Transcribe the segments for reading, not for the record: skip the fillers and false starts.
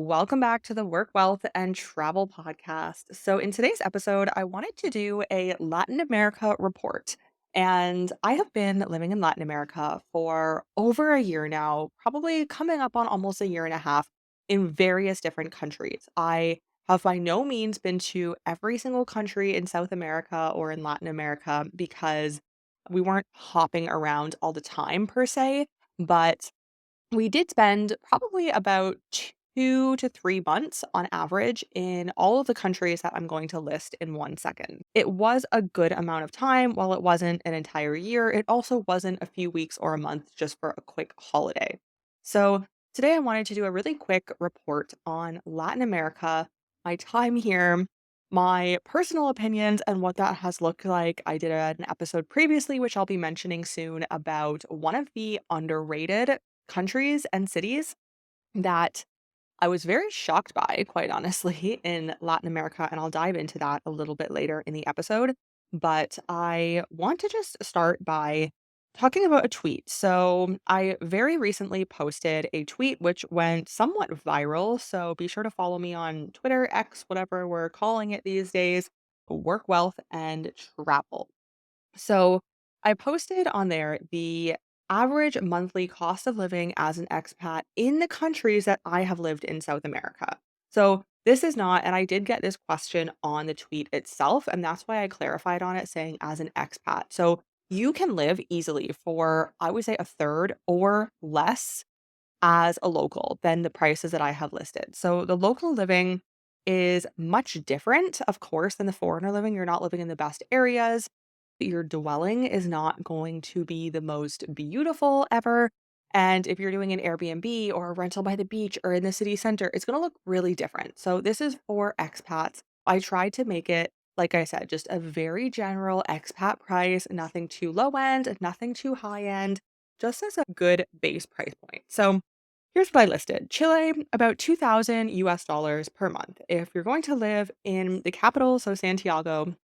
Welcome back to the Work, Wealth, and Travel podcast. So, in today's episode, I wanted to do a Latin America report. And I have been living in Latin America for over a year now, probably coming up on almost a year and a half in various different countries. I have by no means been to every single country in South America or in Latin America because we weren't hopping around all the time per se. But we did spend probably about 2 to 3 months on average in all of the countries that I'm going to list in 1 second. It was a good amount of time. While it wasn't an entire year, it also wasn't a few weeks or a month just for a quick holiday. So, today I wanted to do a really quick report on Latin America, my time here, my personal opinions, and what that has looked like. I did an episode previously, which I'll be mentioning soon, about one of the underrated countries and cities that I was very shocked by, quite honestly, in Latin America, and I'll dive into that a little bit later in the episode. But I want to just start by talking about a tweet. So, I very recently posted a tweet which went somewhat viral. So, be sure to follow me on Twitter, X, whatever we're calling it these days, Work, Wealth, and Travel. So I posted on there the average monthly cost of living as an expat in the countries that I have lived in South America. So this is not, and I did get this question on the tweet itself, and that's why I clarified on it saying as an expat. So you can live easily for, I would say, a third or less as a local than the prices that I have listed. So the local living is much different, of course, than the foreigner living. You're not living in the best areas. Your dwelling is not going to be the most beautiful ever. And if you're doing an Airbnb or a rental by the beach or in the city center, it's going to look really different. So this is for expats. I tried to make it, like I said, just a very general expat price, nothing too low end, nothing too high end, just as a good base price point. So here's what I listed. Chile, about 2000 US dollars per month. If you're going to live in the capital, so Santiago,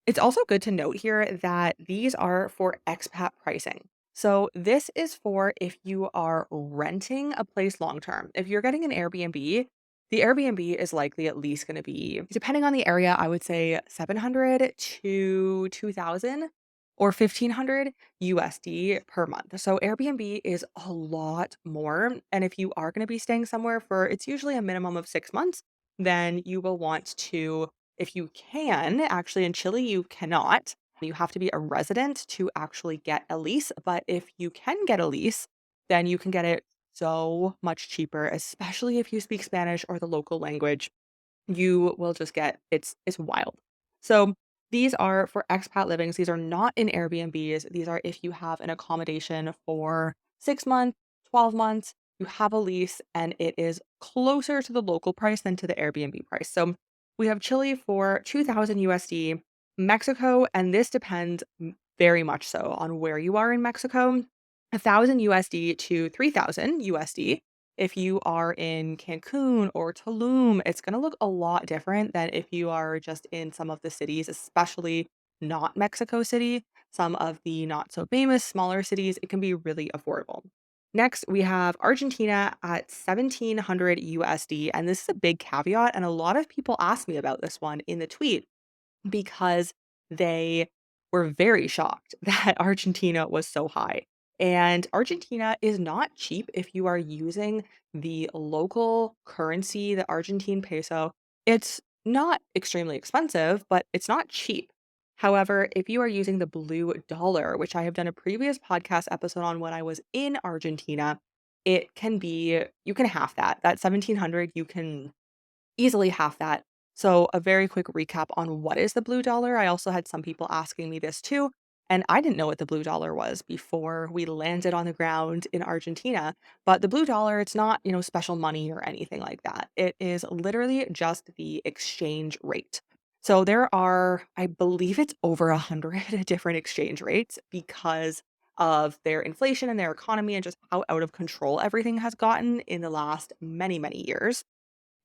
it's also good to note here that these are for expat pricing. So this is for if you are renting a place long term. If you're getting an Airbnb, the Airbnb is likely at least going to be, depending on the area, I would say 700 to 2000 or 1500 USD per month. So Airbnb is a lot more. And if you are going to be staying somewhere for, it's usually a minimum of 6 months, then you will want to, if you can, actually in Chile, you cannot. You have to be a resident to actually get a lease. But if you can get a lease, then you can get it so much cheaper, especially if you speak Spanish or the local language. You will just get it's wild. So these are for expat livings. These are not in Airbnbs. These are if you have an accommodation for 6 months, 12 months, you have a lease, and it is closer to the local price than to the Airbnb price. So we have Chile for 2000 USD, Mexico, and this depends very much so on where you are in Mexico, 1000 USD to 3000 USD. If you are in Cancun or Tulum, it's going to look a lot different than if you are just in some of the cities, especially not Mexico City. Some of the not so famous smaller cities, it can be really affordable. Next, we have Argentina at 1700 USD. And this is a big caveat. And a lot of people ask me about this one in the tweet because they were very shocked that Argentina was so high. And Argentina is not cheap if you are using the local currency, the Argentine peso. It's not extremely expensive, but it's not cheap. However, if you are using the blue dollar, which I have done a previous podcast episode on when I was in Argentina, it can be, you can half that. That 1700, you can easily half that. So, a very quick recap on what is the blue dollar. I also had some people asking me this too, and I didn't know what the blue dollar was before we landed on the ground in Argentina. But the blue dollar, it's not, special money or anything like that. It is literally just the exchange rate. So there are, I believe it's over 100 different exchange rates because of their inflation and their economy and just how out of control everything has gotten in the last many, many years,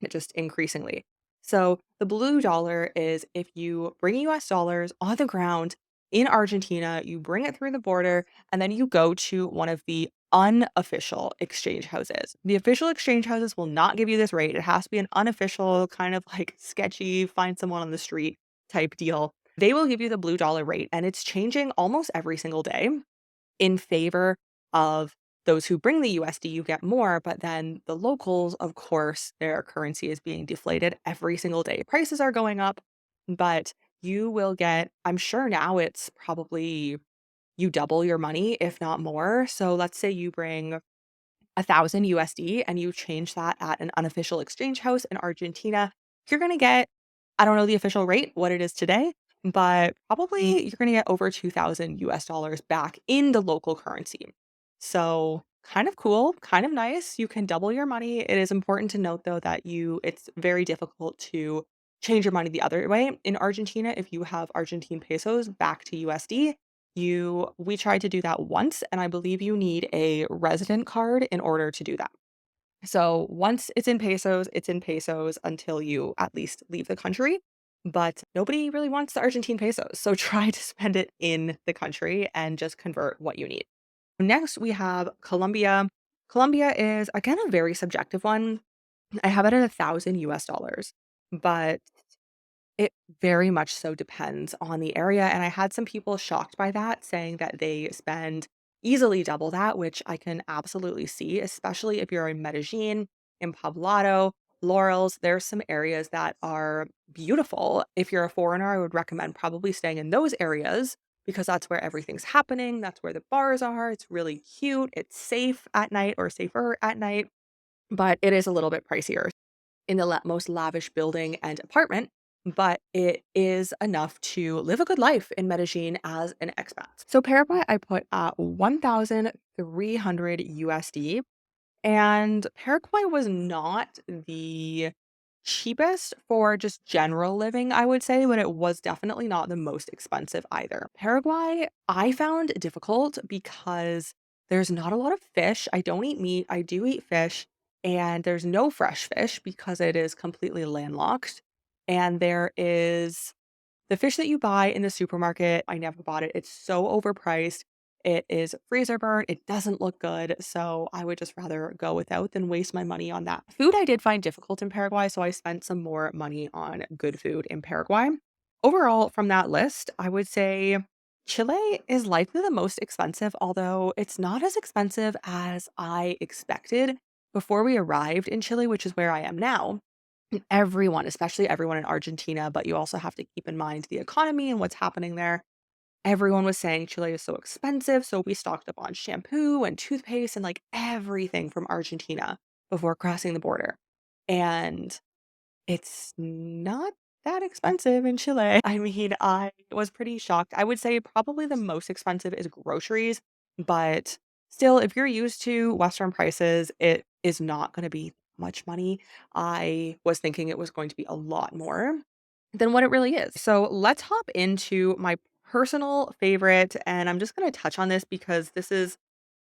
just increasingly. So the blue dollar is if you bring US dollars on the ground in Argentina, you bring it through the border, and then you go to one of the unofficial exchange houses. The official exchange houses will not give you this rate. It has to be an unofficial, kind of like sketchy, find someone on the street type deal. They will give you the blue dollar rate, and it's changing almost every single day in favor of those who bring the USD. You get more, but then the locals, of course, their currency is being deflated every single day. Prices are going up, but you will get, I'm sure now it's probably you double your money, if not more. So let's say you bring 1,000 USD and you change that at an unofficial exchange house in Argentina, you're going to get, I don't know the official rate, what it is today, but probably you're going to get over 2,000 US dollars back in the local currency. So kind of cool, kind of nice. You can double your money. It is important to note though that it's very difficult to change your money the other way. In Argentina, if you have Argentine pesos back to USD, we tried to do that once, and I believe you need a resident card in order to do that. So once it's in pesos until you at least leave the country. But nobody really wants the Argentine pesos. So try to spend it in the country and just convert what you need. Next, we have Colombia. Colombia is again a very subjective one. I have it at 1,000 US dollars, but it very much so depends on the area, and I had some people shocked by that, saying that they spend easily double that, which I can absolutely see, especially if you're in Medellin, in Poblado, Laurels. There's some areas that are beautiful. If you're a foreigner, I would recommend probably staying in those areas because that's where everything's happening. That's where the bars are. It's really cute. It's safe at night or safer at night, but it is a little bit pricier in the most lavish building and apartment, but it is enough to live a good life in Medellin as an expat. So Paraguay, I put at 1,300 USD, and Paraguay was not the cheapest for just general living, I would say, but it was definitely not the most expensive either. Paraguay, I found difficult because there's not a lot of fish. I don't eat meat, I do eat fish, and there's no fresh fish because it is completely landlocked. And there is the fish that you buy in the supermarket, I never bought it. It's so overpriced. It is freezer burnt. It doesn't look good. So I would just rather go without than waste my money on that. Food I did find difficult in Paraguay, so I spent some more money on good food in Paraguay. Overall, from that list, I would say Chile is likely the most expensive, although it's not as expensive as I expected before we arrived in Chile, which is where I am now. Everyone, especially everyone in Argentina, but you also have to keep in mind the economy and what's happening there. Everyone was saying Chile is so expensive, so we stocked up on shampoo and toothpaste and like everything from Argentina before crossing the border. And it's not that expensive in Chile. I mean, I was pretty shocked. I would say probably the most expensive is groceries, but still, if you're used to Western prices, it is not going to be much money. I was thinking it was going to be a lot more than what it really is. So let's hop into my personal favorite. And I'm just going to touch on this because this is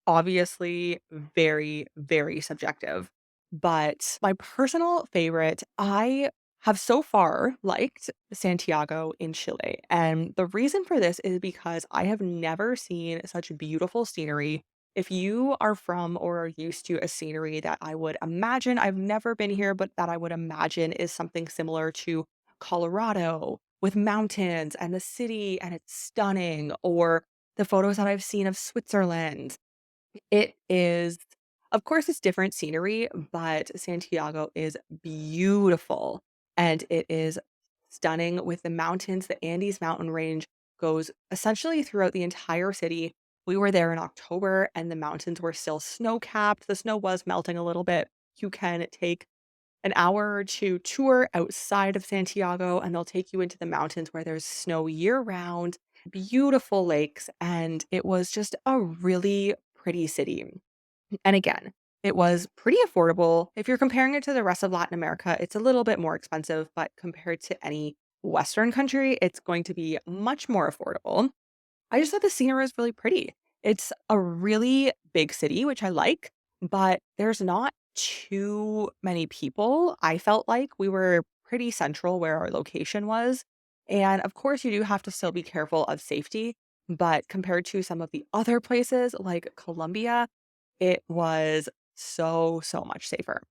obviously very, very subjective. But my personal favorite, I have so far liked Santiago in Chile. And the reason for this is because I have never seen such beautiful scenery. If you are from or are used to a scenery that I would imagine, I've never been here, but that I would imagine is something similar to Colorado with mountains and the city and it's stunning, or the photos that I've seen of Switzerland, it is of course, it's different scenery, but Santiago is beautiful, and it is stunning with the mountains. The Andes mountain range goes essentially throughout the entire city. We were there in October, and the mountains were still snow-capped. The snow was melting a little bit. You can take an hour or 2 tour outside of Santiago, and they'll take you into the mountains where there's snow year-round, beautiful lakes, and it was just a really pretty city. And again, it was pretty affordable. If you're comparing it to the rest of Latin America, it's a little bit more expensive, but compared to any Western country, it's going to be much more affordable. I just thought the scenery was really pretty. It's a really big city, which I like, but there's not too many people. I felt like we were pretty central where our location was. And of course, you do have to still be careful of safety. But compared to some of the other places like Colombia, it was so, so much safer.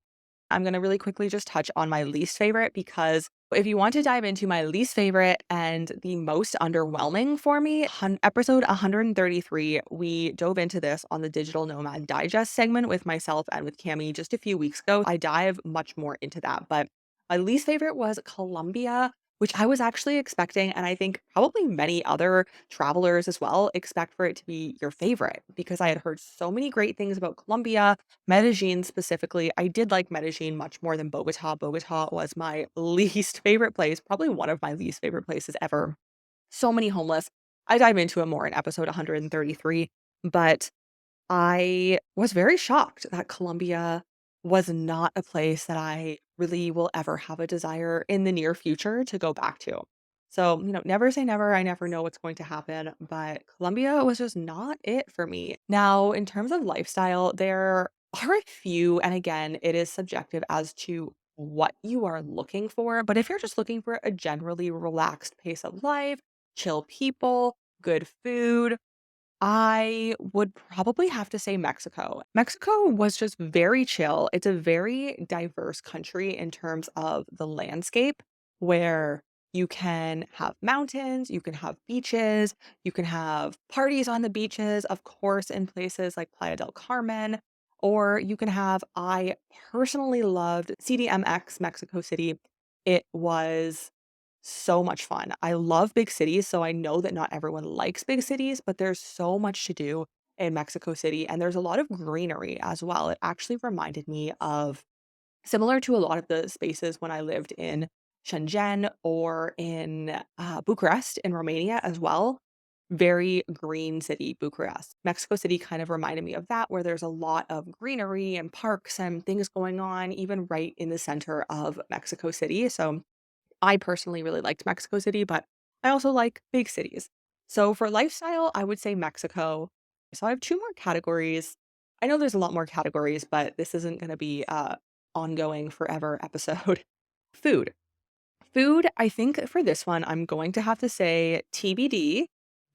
I'm going to really quickly just touch on my least favorite because if you want to dive into my least favorite and the most underwhelming for me, episode 133, we dove into this on the Digital Nomad Digest segment with myself and with Cami just a few weeks ago. I dive much more into that, but my least favorite was Colombia, which I was actually expecting. And I think probably many other travelers as well expect for it to be your favorite because I had heard so many great things about Colombia. Medellin specifically, I did like Medellin much more than Bogota. Bogota was my least favorite place, probably one of my least favorite places ever. So many homeless. I dive into it more in episode 133, but I was very shocked that Colombia was not a place that I really will ever have a desire in the near future to go back to. So, never say never. I never know what's going to happen, but Colombia was just not it for me. Now, in terms of lifestyle, there are a few, and again, it is subjective as to what you are looking for. But if you're just looking for a generally relaxed pace of life, chill people, good food, I would probably have to say Mexico. Mexico was just very chill. It's a very diverse country in terms of the landscape, where you can have mountains, you can have beaches, you can have parties on the beaches, of course, in places like Playa del Carmen, or you can have, I personally loved CDMX, Mexico City. It was so much fun. I love big cities, so I know that not everyone likes big cities, but there's so much to do in Mexico City, and there's a lot of greenery as well. It actually reminded me of similar to a lot of the spaces when I lived in Shenzhen or in Bucharest in Romania as well. Very green city, Bucharest. Mexico City kind of reminded me of that, where there's a lot of greenery and parks and things going on, even right in the center of Mexico City. So I personally really liked Mexico City, but I also like big cities. So for lifestyle, I would say Mexico. So I have two more categories. I know there's a lot more categories, but this isn't going to be a ongoing forever episode. Food. Food, I think for this one, I'm going to have to say TBD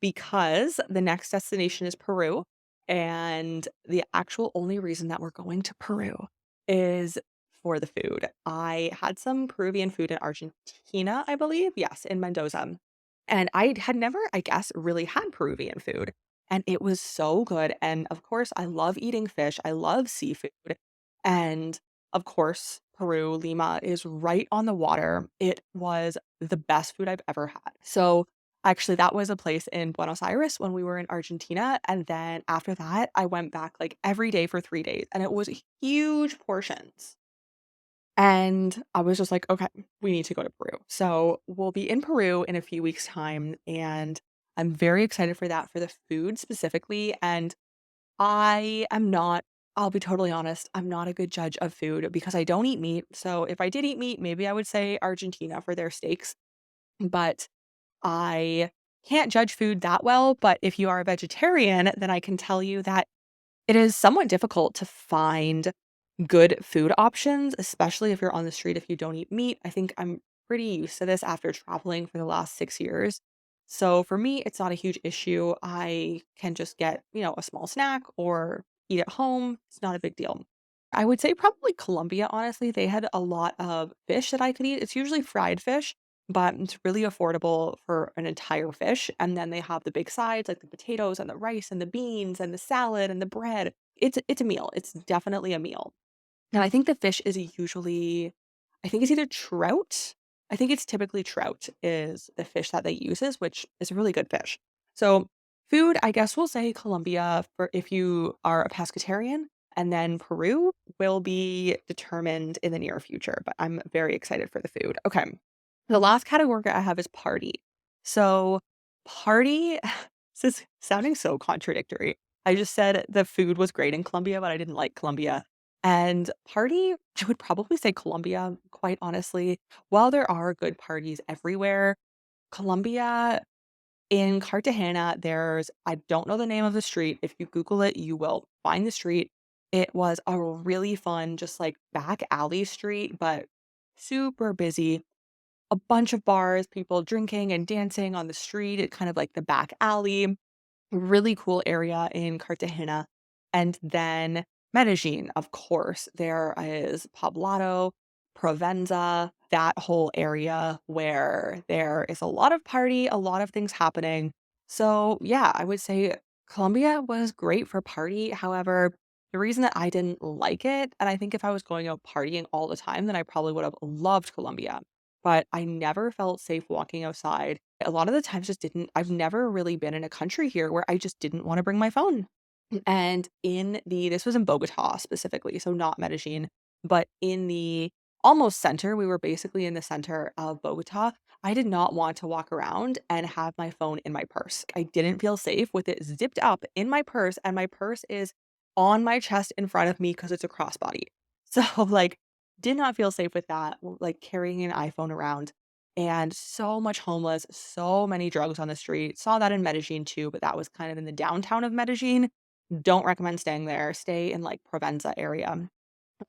because the next destination is Peru. And the actual only reason that we're going to Peru is for the food. I had some Peruvian food in Argentina, I believe. Yes, in Mendoza. And I had never, I guess, really had Peruvian food. And it was so good. And of course, I love eating fish, I love seafood. And of course, Peru, Lima is right on the water. It was the best food I've ever had. So, actually, that was a place in Buenos Aires when we were in Argentina. And then after that, I went back like every day for 3 days, and it was huge portions. And I was just like, okay, we need to go to Peru. So, we'll be in Peru in a few weeks' time. And I'm very excited for that, for the food specifically. And I am not, I'll be totally honest, I'm not a good judge of food because I don't eat meat. So if I did eat meat, maybe I would say Argentina for their steaks, but I can't judge food that well. But if you are a vegetarian, then I can tell you that it is somewhat difficult to find good food options, especially if you're on the street if you don't eat meat. I think I'm pretty used to this after traveling for the last 6 years. So for me, it's not a huge issue. I can just get, a small snack or eat at home. It's not a big deal. I would say probably Colombia, honestly. They had a lot of fish that I could eat. It's usually fried fish, but it's really affordable for an entire fish. And then they have the big sides like the potatoes and the rice and the beans and the salad and the bread. It's a meal. It's definitely a meal. And I think the fish is usually, I think it's either trout. I think it's typically trout is the fish that they uses, which is a really good fish. So food, I guess we'll say Colombia for if you are a pescatarian, and then Peru will be determined in the near future. But I'm very excited for the food. Okay. The last category I have is party. So party, this is sounding so contradictory. I just said the food was great in Colombia, but I didn't like Colombia. And party, I would probably say Colombia, quite honestly. While there are good parties everywhere, Colombia in Cartagena, I don't know the name of the street. If you Google it, you will find the street. It was a really fun, just like back alley street, but super busy. A bunch of bars, people drinking and dancing on the street. It kind of like the back alley. Really cool area in Cartagena. And then Medellin, of course, there is Poblado, Provenza, that whole area where there is a lot of party, a lot of things happening. So, yeah, I would say Colombia was great for party. However, the reason that I didn't like it, and I think if I was going out partying all the time, then I probably would have loved Colombia. But I never felt safe walking outside. A lot of the times just didn't I've never really been in a country here where I just didn't want to bring my phone. And in the this was in Bogota specifically, so not Medellin, but in the almost center, we were basically in the center of Bogota. I did not want to walk around and have my phone in my purse. I didn't feel safe with it zipped up in my purse, and my purse is on my chest in front of me because it's a crossbody. So, like, did not feel safe with that, like, carrying an iPhone around, and so much homeless, so many drugs on the street. Saw that in Medellin too, but that was kind of in the downtown of Medellin. Don't recommend staying there. Stay in, like, Provenza area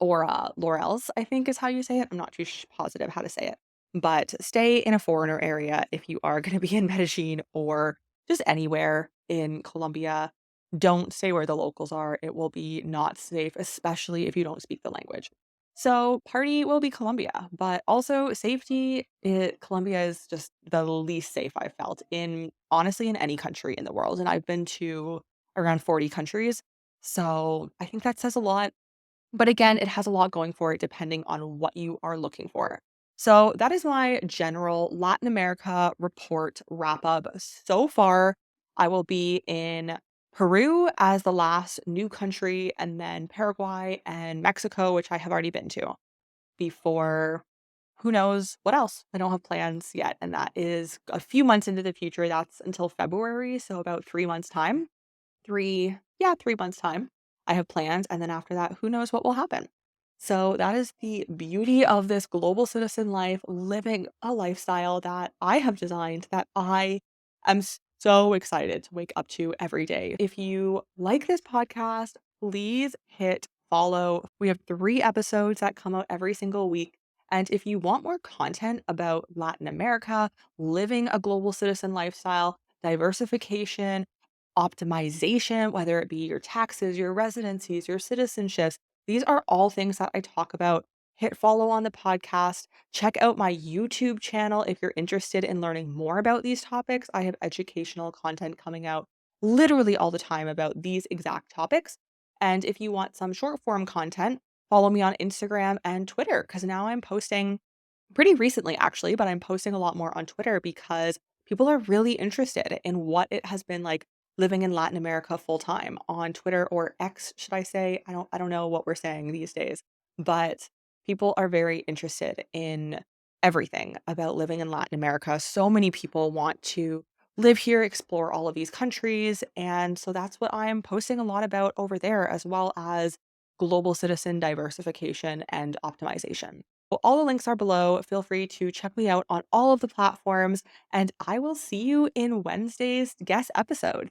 or, Laurels, I think is how you say it. I'm not too positive how to say it. But stay in a foreigner area if you are gonna be in Medellin or just anywhere in Colombia. Don't stay where the locals are. It will be not safe, especially if you don't speak the language. So, party will be Colombia, but also safety, Colombia is just the least safe I've felt in honestly, in any country in the world, and I've been to around 40 countries. So, I think that says a lot, but again, it has a lot going for it depending on what you are looking for. So that is my general Latin America report wrap up. So far, I will be in Peru as the last new country, and then Paraguay and Mexico, which I have already been to before. Who knows what else? I don't have plans yet. And that is a few months into the future. That's until February. So about 3 months' time. 3 months time. I have plans, and then after that, who knows what will happen. So that is the beauty of this global citizen life, living a lifestyle that I have designed that I am so excited to wake up to every day. If you like this podcast, please hit follow. We have 3 episodes that come out every single week. And if you want more content about Latin America, living a global citizen lifestyle, diversification, optimization, whether it be your taxes, your residencies, your citizenships. These are all things that I talk about. Hit follow on the podcast. Check out my YouTube channel if you're interested in learning more about these topics. I have educational content coming out literally all the time about these exact topics. And if you want some short form content, follow me on Instagram and Twitter because now I'm posting pretty recently, actually, but I'm posting a lot more on Twitter because people are really interested in what it has been like living in Latin America full time on Twitter or X, should I say? I don't know what we're saying these days, but people are very interested in everything about living in Latin America. So many people want to live here, explore all of these countries, and so that's what I am posting a lot about over there as well as global citizen diversification and optimization. Well, all the links are below. Feel free to check me out on all of the platforms, and I will see you in Wednesday's guest episode.